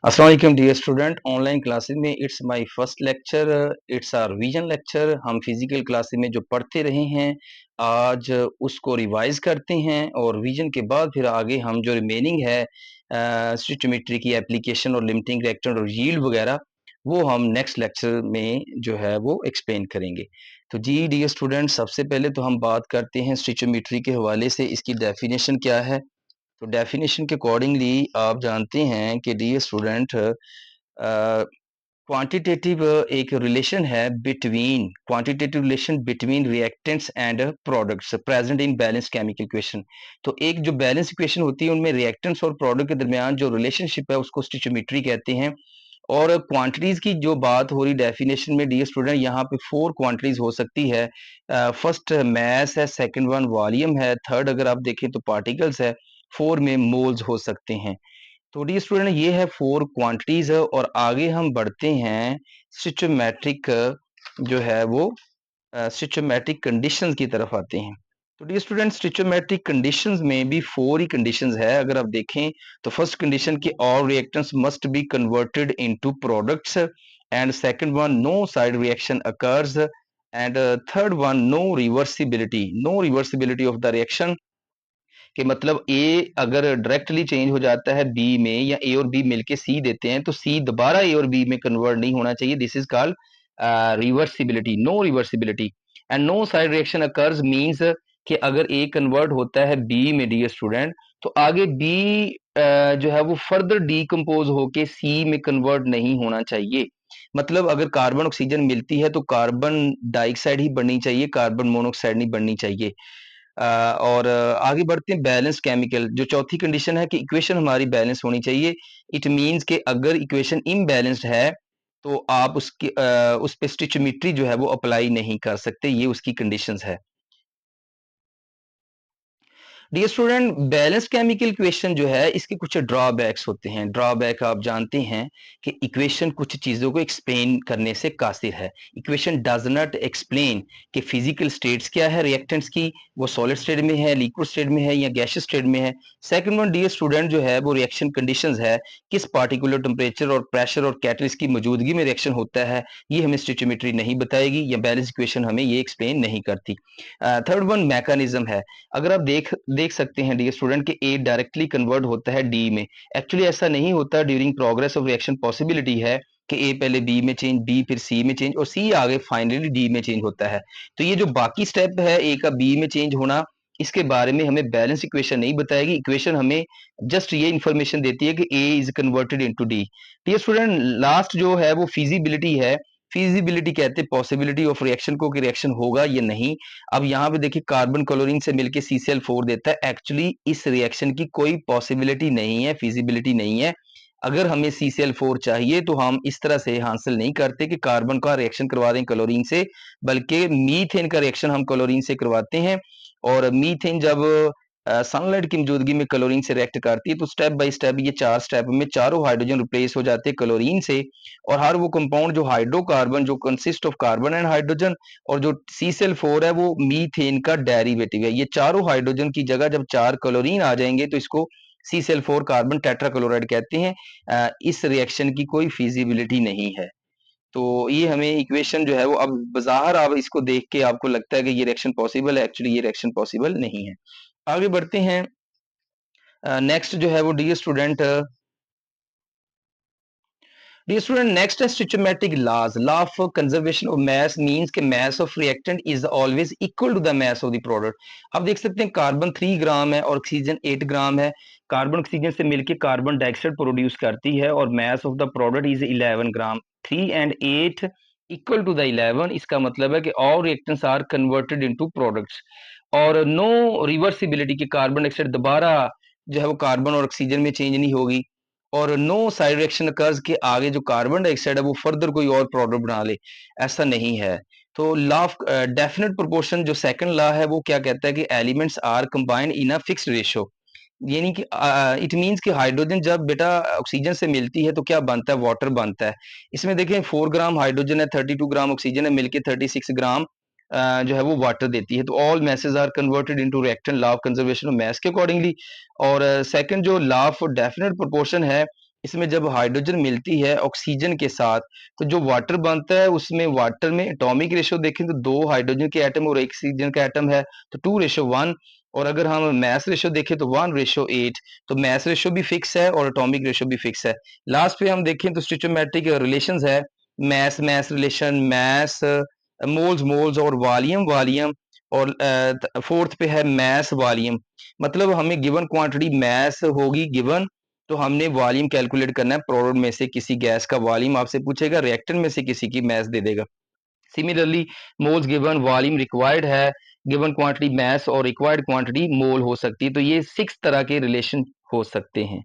अस्सलाम वालेकुम dear student. Online classes में it's my first lecture, it's our revision lecture. हम फिजिकल क्लासेस में जो पढ़ते रहे हैं आज उसको रिवाइज करते हैं और रिवीजन के बाद फिर आगे हम जो रिमेनिंग है स्टोइचियोमेट्री की एप्लीकेशन और लिमिटिंग रिएक्टेंट और यील्ड वगैरह वो हम नेक्स्ट लेक्चर में जो है वो एक्सप्लेन करेंगे। तो जी डियर स्टूडेंट, सबसे पहले तो हम बात करते हैं स्टोइचियोमेट्री के हवाले से इसकी डेफिनेशन क्या है। तो डेफिनेशन के अकॉर्डिंगली आप जानते हैं कि डियर स्टूडेंट, क्वांटिटेटिव एक रिलेशन है between quantitative relation between reactants and products present in balance chemical equation. तो एक जो बैलेंस इक्वेशन होती है उनमें रिएक्टेंट्स और प्रोडक्ट के दरमियान जो रिलेशनशिप है उसको स्टोइचियोमेट्री कहते हैं। और क्वांटिटीज की जो बात हो रही डेफिनेशन में डियर स्टूडेंट, यहाँ पे 4 क्वांटिटीज हो सकती है। फर्स्ट मैस है, सेकंड वन वॉल्यूम है, थर्ड अगर आप देखें तो पार्टिकल्स है, फोर में मोल्स हो सकते हैं। तो डी स्टूडेंट ये है 4 क्वांटिटीज है और आगे हम बढ़ते हैं स्टिचोमेट्रिक जो है वो स्टिचोमेट्रिक कंडीशंस की तरफ आते हैं। तो डी स्टूडेंट स्टिचोमेट्रिक कंडीशंस में भी 4 ही कंडीशंस है अगर आप देखें। तो फर्स्ट कंडीशन की all reactants must be converted into products, and second one no side reaction occurs, and third one no reversibility of the reaction. कि मतलब ए अगर डायरेक्टली चेंज हो जाता है बी में या ए और बी मिलके सी देते हैं तो सी दोबारा ए और बी में कन्वर्ट नहीं होना चाहिए। This is called reversibility, no reversibility. And no side reaction occurs means कि अगर ए कन्वर्ट होता है बी में डियर स्टूडेंट तो आगे बी जो है वो फर्दर डीकम्पोज होके सी में कन्वर्ट नहीं होना चाहिए। मतलब अगर कार्बन ऑक्सीजन मिलती है तो कार्बन डाइऑक्साइड ही बननी चाहिए, कार्बन मोनोऑक्साइड नहीं बननी चाहिए। और आगे बढ़ते हैं बैलेंस केमिकल। जो चौथी कंडीशन है कि इक्वेशन हमारी बैलेंस होनी चाहिए। इट मींस कि अगर इक्वेशन इम्बैलेंस्ड है तो आप उस पे स्टिचोमेट्री जो है वो अप्लाई नहीं कर सकते, ये उसकी कंडीशंस है। Dear student, balance chemical equation जो है इसके कुछ ड्रॉबैक्स होते हैं। ड्रॉबैक आप जानते हैं कि इक्वेशन कुछ चीजों को एक्सप्लेन करने से कासिर है। इक्वेशन डज नॉट एक्सप्लेन कि फिजिकल स्टेट्स क्या है रिएक्टेंट्स की, वो सॉलिड स्टेट में है, लिक्विड स्टेट में है या गैसियस स्टेट में है। सेकंड वन डियर स्टूडेंट जो है वो रिएक्शन कंडीशंस है, किस पार्टिकुलर टेम्परेचर और प्रेशर और कैटलिस्ट की मौजूदगी में रिएक्शन होता है, ये हमें स्टोइचियोमेट्री नहीं बताएगी या बैलेंस इक्वेशन हमें ये एक्सप्लेन नहीं करती। थर्ड वन मैकेनिज्म है। अगर आप देख देख सकते हैं डियर स्टूडेंट कि ए डायरेक्टली कन्वर्ट होता है डी में। एक्चुअली ऐसा नहीं होता, during progress of reaction possibility है कि ए पहले बी में चेंज, बी फिर सी में चेंज और सी आगे फाइनली डी में चेंज होता है। तो ये जो बाकी स्टेप है ए का बी में चेंज होना, इसके बारे में हमें बैलेंस इक्वेशन नहीं बताएगी। इक्वेशन हमें जस्ट ये इंफॉर्मेशन देती है कि A is converted into D. Dear student, last जो है वो फिजिबिलिटी है। फिजिबिलिटी कहते हैं पॉसिबिलिटी ऑफ रिएक्शन को कि रिएक्शन होगा या नहीं। अब यहाँ पे देखिए कार्बन क्लोरीन से मिलके CCl4 देता है। एक्चुअली इस रिएक्शन की कोई पॉसिबिलिटी नहीं है, फिजिबिलिटी नहीं है। अगर हमें CCl4 चाहिए तो हम इस तरह से हासिल नहीं करते कि कार्बन का रिएक्शन करवा दें क्लोरीन से, बल्कि मीथेन का रिएक्शन हम क्लोरीन से करवाते हैं। और मीथेन जब सनलाइट की मौजूदगी में क्लोरीन से रिएक्ट करती है तो स्टेप बाय स्टेप ये 4 स्टेप में चारों हाइड्रोजन रिप्लेस हो जाते हैं क्लोरीन से। और हर वो कंपाउंड जो हाइड्रोकार्बन जो consist of carbon and hydrogen, और जो CCl4 है वो मीथेन का डेरिवेटिव है। ये चारों हाइड्रोजन की जगह जब 4 क्लोरीन आ जाएंगे तो इसको CCl4 कार्बन टेट्राक्लोराइड कहते हैं। इस रिएक्शन की कोई फिजिबिलिटी नहीं है। तो ये हमें इक्वेशन जो है वो अब बज़ाहिर आप इसको देख के आपको लगता है कि ये रिएक्शन पॉसिबल है, एक्चुअली ये रिएक्शन पॉसिबल नहीं है। आगे बढ़ते हैं। नेक्स्ट जो है वो dear student, Dear student, next is stoichiometric laws. Law of conservation of mass means कि mass of reactant is always equal to the mass of the product. अब देख सकते हैं कार्बन 3 ग्राम है और ऑक्सीजन 8 ग्राम है। कार्बन ऑक्सीजन से मिलकर कार्बन डाइऑक्साइड प्रोड्यूस करती है और mass of the product is 11 gram. 3 and 8 equal to the 11, इसका मतलब है कि all reactants are converted into products। और नो रिवर्सिबिलिटी की कार्बन डाइऑक्साइड दोबारा जो है वो कार्बन और ऑक्सीजन में चेंज नहीं होगी। और नो साइड रिएक्शन अकर्स के आगे जो कार्बन डाइऑक्साइड है वो फर्दर कोई और प्रोडक्ट बना ले, ऐसा नहीं है। तो लॉ ऑफ डेफिनेट प्रोपोर्शन जो सेकंड लॉ है वो क्या कहता है कि elements are combined in a fixed ratio. यानी कि इट मींस कि हाइड्रोजन जब बेटा ऑक्सीजन से मिलती है तो क्या बनता है, वाटर बनता है। इसमें देखें 4 ग्राम हाइड्रोजन है, 32 ग्राम ऑक्सीजन है, मिलके 36 ग्राम जो है वो वाटर देती है। तो all masses are converted into reactant, law of conservation of mass के अकॉर्डिंगली। और सेकंड जो लॉ ऑफ डेफिनेट प्रोपोर्शन है इसमें जब हाइड्रोजन मिलती है ऑक्सीजन के साथ, तो जो वाटर बनता है उसमें वाटर में एटॉमिक रेशियो देखें तो 2 हाइड्रोजन के एटम और 1 ऑक्सीजन का एटम है, तो 2:1। और अगर हम मास रेशियो देखें तो 1:8। तो मास रेशियो भी फिक्स है और एटॉमिक रेशियो भी फिक्स है। लास्ट पे हम देखें तो स्टोइचोमेट्रिक रिलेशंस है, मास मास रिलेशन, मास मोल्स मोल्स और वॉल्यूम वॉल्यूम। और फोर्थ पे है मास वॉल्यूम, मतलब हमें गिवन क्वांटिटी मास होगी गिवन, तो हमने वॉल्यूम कैलकुलेट करना है। प्रोडक्ट में से किसी गैस का वॉल्यूम आपसे पूछेगा, रिएक्टेंट में से किसी की मास दे देगा। Similarly moles given, volume required है, गिवन क्वांटिटी मास और रिक्वायर्ड क्वांटिटी मोल हो सकती है। तो ये 6 तरह के रिलेशन हो सकते हैं।